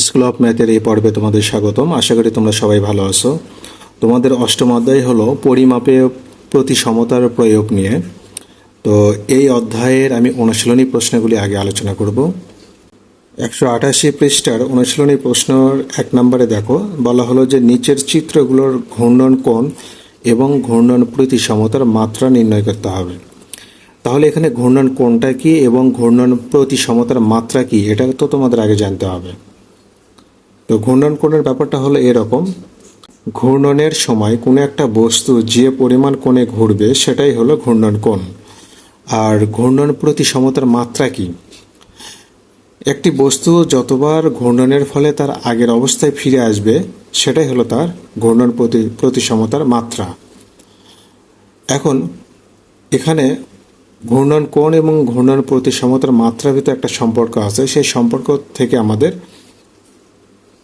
School of ম্যাথের এই পর্বে তোমাদের স্বাগতম। আশা করি তোমরা সবাই ভালো আছো। তোমাদের অষ্টম অধ্যায় হলো পরিমাপে প্রতিসমতার প্রয়োগ নিয়ে। তো এই অধ্যায়ের আমি অনুশীলনী প্রশ্নগুলি আগে আলোচনা করব। 188 পৃষ্ঠার অনুশীলনী প্রশ্নর 1 নম্বরে দেখো, বলা হলো যে নিচের চিত্রগুলোর ঘূর্ণন কোণ এবং ঘূর্ণন প্রতিসমতার মাত্রা নির্ণয় করতে হবে। তাহলে এখানে ঘূর্ণন কোণটা কি এবং ঘূর্ণন প্রতিসমতার মাত্রা কি, এটা তো তোমাদের আগে জানতে হবে। তো ঘূর্ণন কোণের ব্যাপারটা হলো এরকম, ঘূর্ণনের সময় কোনো একটা বস্তু যে পরিমাণ কোণে ঘুরবে সেটাই হলো ঘূর্ণন কোণ। আর ঘূর্ণন প্রতিসমতার মাত্রা কি? একটি বস্তু যতবার ঘূর্ণনের ফলে তার আগের অবস্থায় ফিরে আসবে সেটাই হলো তার ঘূর্ণন প্রতিসমতার মাত্রা। এখন এখানে ঘূর্ণন কোণ এবং ঘূর্ণন প্রতিসমতার মাত্রার ভিতরে একটা সম্পর্ক আছে, সেই সম্পর্ক থেকে আমাদের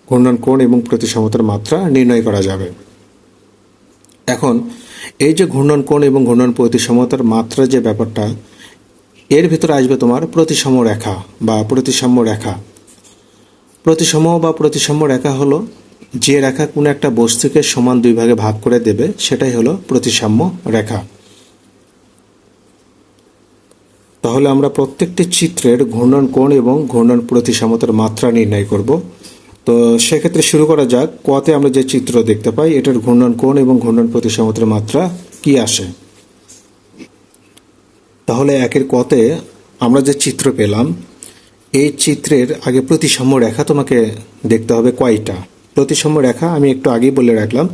ঘূর্ণন কোণ এবং প্রতিসমতার মাত্রা নির্ণয় করা যাবে। এখন এই যে ঘূর্ণন কোণ এবং ঘূর্ণন প্রতিসমতার মাত্রা যে ব্যাপারটা, এর ভিতরে আসবে তোমার প্রতিসম রেখা বা প্রতিসাম্য রেখা। প্রতিসম বা প্রতিসাম্য রেখা হলো যে রেখা কোনো একটা বস্তুকে সমান দুই ভাগে ভাগ করে দেবে, সেটাই হলো প্রতিসাম্য রেখা। তাহলে আমরা প্রত্যেকটি চিত্রের ঘূর্ণন কোণ এবং ঘূর্ণন প্রতিসমতার মাত্রা নির্ণয় করব। তো সেক্ষেত্রে শুরু করা যাক। কতে আমরা যে চিত্র দেখতে পাই এটার ঘূর্ণন কোণ এবং ঘূর্ণন প্রতিসমতার মাত্রা কি আসে। তাহলে একের কতে আমরা যে চিত্র পেলাম, এই চিত্রের আগে প্রতিসাম্য রেখা তোমাকে দেখতে হবে কয়টা। প্রতিসাম্য রেখা আমি একটু আগেই বলে রাখলাম,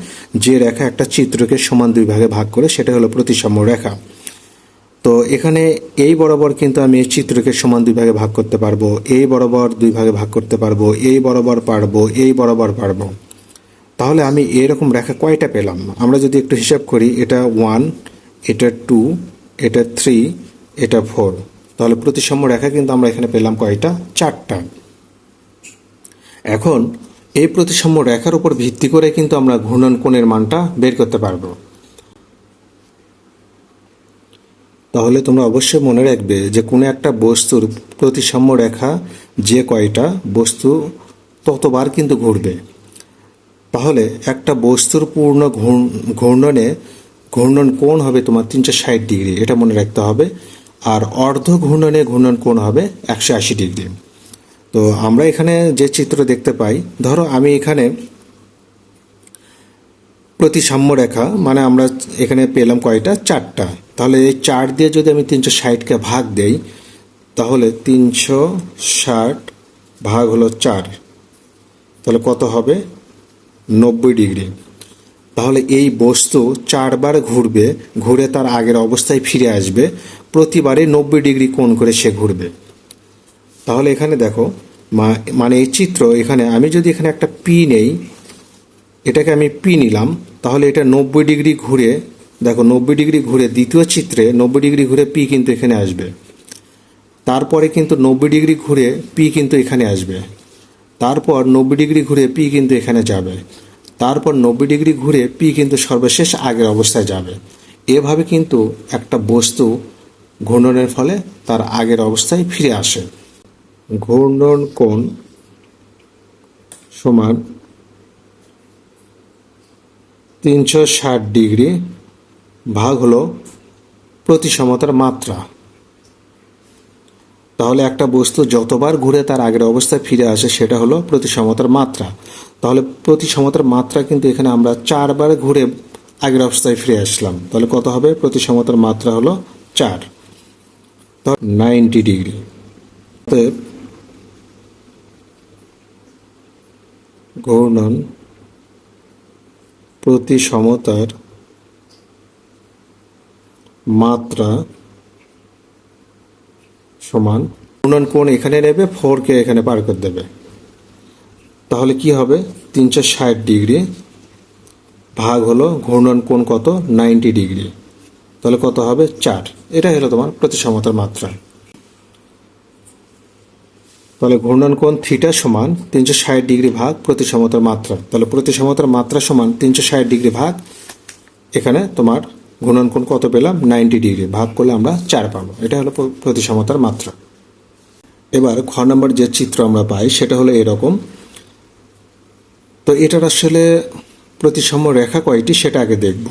যে রেখা একটা চিত্রকে সমান দুই ভাগে ভাগ করে সেটা হলো প্রতিসাম্য রেখা। তো এখানে এই বরাবর কিন্তু আমি এই চিত্রকে সমান দুই ভাগে ভাগ করতে পারবো, এই বরাবর দুই ভাগে ভাগ করতে পারবো, এই বরাবর পারবো, এই বরাবর পারবো। তাহলে আমি এরকম রেখা কয়টা পেলাম? আমরা যদি একটু হিসাব করি, এটা 1, এটা 2, এটা 3, এটা 4। তাহলে প্রতিসাম্য রেখা কিন্তু আমরা এখানে পেলাম কয়টা? 4টা। এখন এই প্রতিসাম্য রেখার উপর ভিত্তি করে কিন্তু আমরা ঘূর্ণন কোণের মানটা বের করতে পারবো। তাহলে তোমরা অবশ্যই মনে রাখবে যে কোনো একটা বস্তুর প্রতিসাম্য রেখা যে কয়টা, বস্তু ততবার কিন্তু ঘুরবে। তাহলে একটা বস্তুর পূর্ণ ঘূর্ণনে ঘূর্ণন কোণ হবে তোমার 360 ডিগ্রি, এটা মনে রাখতে হবে। আর অর্ধ ঘূর্ণনে ঘূর্ণন কোণ হবে 180 ডিগ্রি। তো আমরা এখানে যে চিত্র দেখতে পাই, ধরো আমি এখানে প্রতিসাম্য রেখা মানে আমরা এখানে পেলাম কয়টা? 4টা। তাহলে এই 4 দিয়ে যদি আমি 360কে ভাগ দেই, তাহলে 360 ভাগ হলো 4, তাহলে কত হবে? 90 ডিগ্রি। তাহলে এই বস্তু 4বার ঘুরবে, ঘুরে তার আগের অবস্থায় ফিরে আসবে, প্রতিবারে 90 ডিগ্রি কোণ করে সে ঘুরবে। তাহলে এখানে দেখো, মানে এই চিত্র, এখানে আমি যদি এখানে একটা পি নেই, এটাকে আমি পি নিলাম, তাহলে এটা 90 ডিগ্রি ঘুরে, দেখো 90 ডিগ্রি ঘুরে দ্বিতীয় চিত্রে 90 ডিগ্রি ঘুরে পি কিন্তু এখানে আসবে। তারপরে কিন্তু 90 ডিগ্রি ঘুরে পি কিন্তু এখানে আসবে। তারপর 90 ডিগ্রি ঘুরে পি কিন্তু এখানে যাবে। তারপর 90 ডিগ্রি ঘুরে পি কিন্তু সর্বশেষ আগের অবস্থায় যাবে। এভাবে কিন্তু একটা বস্তু ঘূর্ণনের ফলে তার আগের অবস্থায় ফিরে আসে। ঘূর্ণন কোণ সমান 360 ডিগ্রি ভাগ হলো প্রতিসমতার মাত্রা। তাহলে একটা বস্তু যতবার ঘুরে তার আগের অবস্থায় ফিরে আসে সেটা হলো প্রতিসমতার মাত্রা। তাহলে প্রতিসমতার মাত্রা কিন্তু এখানে আমরা 4বার ঘুরে আগের অবস্থায় ফিরে আসলাম, তাহলে কত হবে? প্রতিসমতার মাত্রা হলো 4, 90 ডিগ্রি। অতএব ঘূর্ণন প্রতিসমতার মাত্রা সমান, ঘূর্ণন কোণ এখানে নেবে, 4কে এখানে পার করে দেবে। তাহলে কি হবে? 360 ডিগ্রি ভাগ হলো ঘূর্ণন কোণ কত? 90 ডিগ্রি। তাহলে কত হবে? 4। এটাই হলো তোমার প্রতিসমতার মাত্রা। তাহলে ঘূর্ণন কোণ থিটা সমান 360 ডিগ্রি ভাগ প্রতিসমতার মাত্রা। তাহলে প্রতিসমতার মাত্রা সমান 360 ডিগ্রি ভাগ, এখানে তোমার ঘূর্ণন কোণ কত পেলাম? 90 ডিগ্রি। ভাগ করলে আমরা 4 পাবো। এটা হলো প্রতিসমতার মাত্রা। এবার খ নম্বর যে চিত্র আমরা পাই সেটা হলো এরকম, তো এটার আসলে প্রতিসম রেখা কয়টি সেটা আগে দেখব।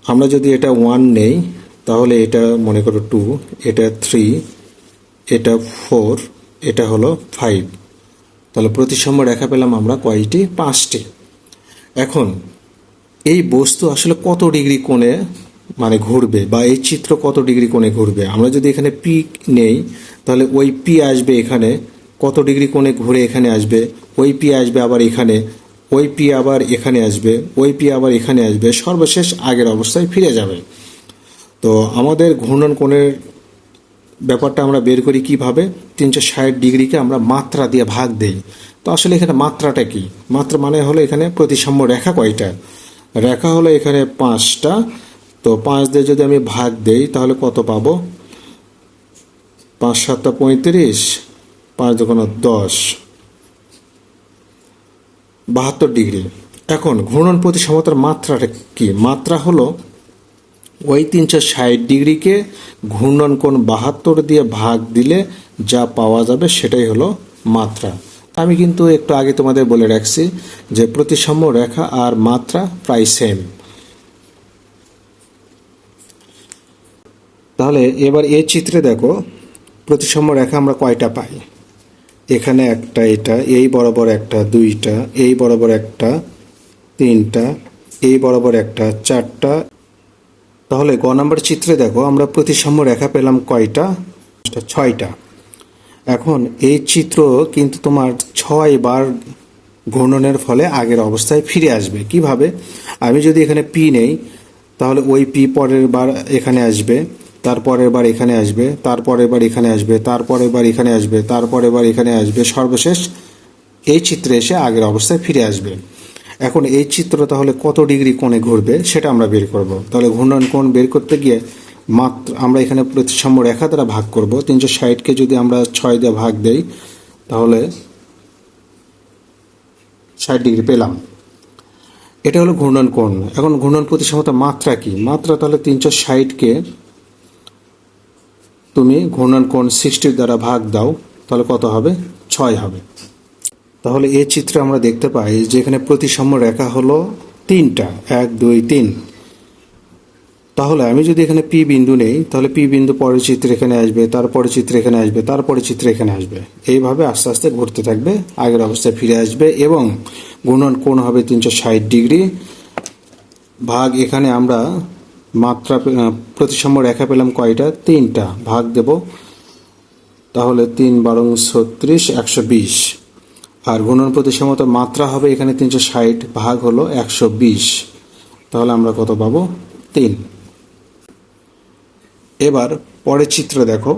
আমরা যদি এটা 1 নেই তাহলে এটা মনে করো 2, এটা 3, এটা 4, এটা হলো 5। তাহলে প্রতিসম রেখা পেলাম আমরা কয়টি? 5টি। এখন এই বস্তু আসলে কত ডিগ্রি কোণে মানে ঘুরবে, বা এই চিত্র কত ডিগ্রি কোণে ঘুরবে, আমরা যদি এখানে পি নেই তাহলে ওই পি আসবে এখানে, কত ডিগ্রি কোণে ঘুরে এখানে আসবে, ওই পি আসবে আবার এখানে, ওই পি আবার এখানে আসবে, ওই পি আবার এখানে আসবে, সর্বশেষ আগের অবস্থায় ফিরে যাবে। তো আমাদের ঘূর্ণন কোণের ব্যাপারটা আমরা বের করি কিভাবে? 360 ডিগ্রিকে আমরা মাত্রা দিয়ে ভাগ দেই। তো আসলে এখানে মাত্রাটা কি? মাত্রা মানে হলো এখানে প্রতিসম রেখা কয়টা? রেখা হলো এখানে 5টা। তো 5 দিয়ে যদি আমি ভাগ দেই তাহলে কত পাবো? 5 7 35, 5 2 10, 72 ডিগ্রি। এখন ঘূর্ণন প্রতিসমতার মাত্রাটা কি? মাত্রা হলো ওই 360 ডিগ্রিকে ঘূর্ণন কোণ 72 দিয়ে ভাগ দিলে যা পাওয়া যাবে সেটাই হলো মাত্রা। আমি কিন্তু একটু আগে তোমাদের বলে রাখছি যে প্রতিসম রেখা আর মাত্রা প্রায় সেম। তাহলে এবার এই চিত্রে দেখো প্রতিসম রেখা আমরা কয়টা পাই? এখানে একটা, এটা এই বরাবর একটা, 2টা, এই বরাবর একটা, 3টা, এই বরাবর একটা, 4টা। তাহলে গ নাম্বার চিত্রে দেখো আমরা প্রতিসম রেখা পেলাম কয়টা? 6টা। এখন এই চিত্র কিন্তু তোমার 6 বার ঘূর্ণনের ফলে আগের অবস্থায় ফিরে আসবে। কিভাবে? আমি যদি এখানে পি নেই তাহলে ওই পি পরের বার এখানে আসবে, তারপরের বার এখানে আসবে, তারপরের বার এখানে আসবে, তারপরের বার এখানে আসবে, তারপরের বার এখানে আসবে, সর্বশেষ এই চিত্রে এসে আগের অবস্থায় ফিরে আসবে। এখন এই চিত্র তাহলে কত ডিগ্রি কোণে ঘুরবে সেটা আমরা বের করব। তাহলে ঘূর্ণন কোণ বের করতে গিয়ে মাত্র আমরা এখানে প্রতিসম রেখা দ্বারা ভাগ করব। 360কে যদি আমরা 6 দিয়ে ভাগ দেই তাহলে 60 ডিগ্রি পেলাম। এটা হলো ঘূর্ণন কোণ। এখন ঘূর্ণন প্রতিসমতার মাত্রা কি? মাত্রা তাহলে 360কে তুমি ঘূর্ণন কোণ 60 দ্বারা ভাগ দাও তাহলে কত হবে? 6 হবে। তাহলে এই চিত্রে আমরা দেখতে পাই যে এখানে প্রতিসম রেখা হলো 3টা, 1 2 3। তাহলে আমি যদি এখানে পি বিন্দু নেই তাহলে পি বিন্দু পরের চিত্রে এখানে আসবে, তারপরে চিত্রে এখানে আসবে, তারপরে চিত্রে এখানে আসবে, এইভাবে আস্তে আস্তে ঘুরতে থাকবে, আগের অবস্থায় ফিরে আসবে এবং ঘূর্ণন কোণ হবে 360 ডিগ্রি। ভাগ এখানে আমরা মাত্রা প্রতিসম রেখা পেলাম কয়টা? 3টা। ভাগ দেব, তাহলে 3 12 36, 120। আর ঘূর্ণন প্রতিসমতা মাত্রা হবে এখানে 360 ভাগ হলো 120, তাহলে আমরা কত পাবো? 3। এবার পরের চিত্র দেখো।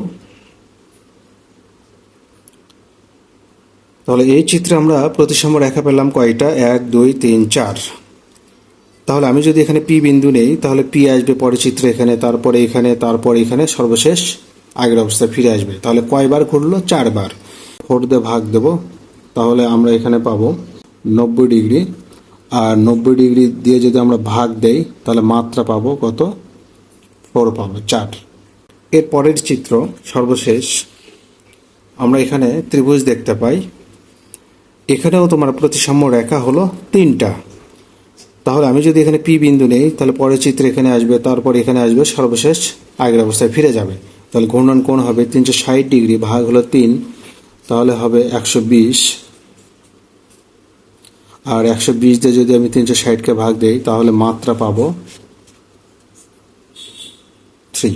তাহলে এই চিত্রে আমরা প্রতিসম রেখা পেলাম কয়টা? 1 2 3 4। তাহলে আমি যদি এখানে পি বিন্দু নেই তাহলে পি আসবে পরের চিত্রে এখানে, তারপরে এখানে, তারপরে এখানে, সর্বশেষ আগের অবস্থায় ফিরে আসবে। তাহলে কয়বার ঘুরলো? 4 বার। 4 দিয়ে ভাগ দেব, তাহলে আমরা এখানে পাবো 90 ডিগ্রি। আর 90 ডিগ্রি দিয়ে যদি আমরা ভাগ দেই তাহলে মাত্রা পাবো কত? 4 পাবো, 4। এর পরের চিত্র সর্বশেষ আমরা এখানে ত্রিভুজ দেখতে পাই। এখানেও তোমার প্রতিসম রেখা হলো 3টা। তাহলে আমি যদি এখানে পি বিন্দু নেই তাহলে পরের চিত্রে এখানে আসবে, তারপর এখানে আসবে, সর্বশেষ আগের অবস্থায় ফিরে যাবে। তাহলে ঘূর্ণন কোণ হবে 360 ডিগ্রি ভাগ হলো 3, তাহলে হবে 120। আর 120 দিয়ে যদি আমি 360কে ভাগ দেই তাহলে মাত্রা পাবো 3।